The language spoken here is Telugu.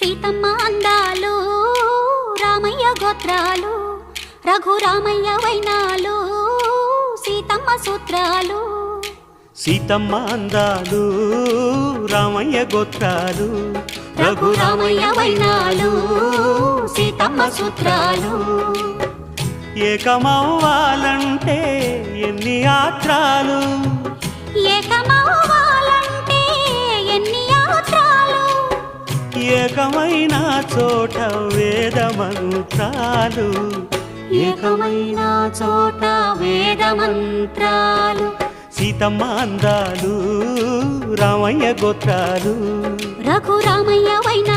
సీతమ్మ అందాలు రామయ్య గోత్రాలు రఘురామయ్య వైనాలు సీతమ్మ సూత్రాలు సీతమ్మ అందాలు రామయ్య గోత్రాలు రఘురామయ్య వైనాలు సీతమ్మ సూత్రాలు ఏకమవ్వాలంటే ఎన్ని యాత్రాలు ఏకమవ్వాలంటే ఎన్ని యాత్రాలు ఏకమైన చోట వేద మంత్రాలు ఏకమైన చోట వేద మంత్రాలు సీతమ్మ అందాలు రామయ్య గోత్రాలు రఘురామయ్య వైనాలు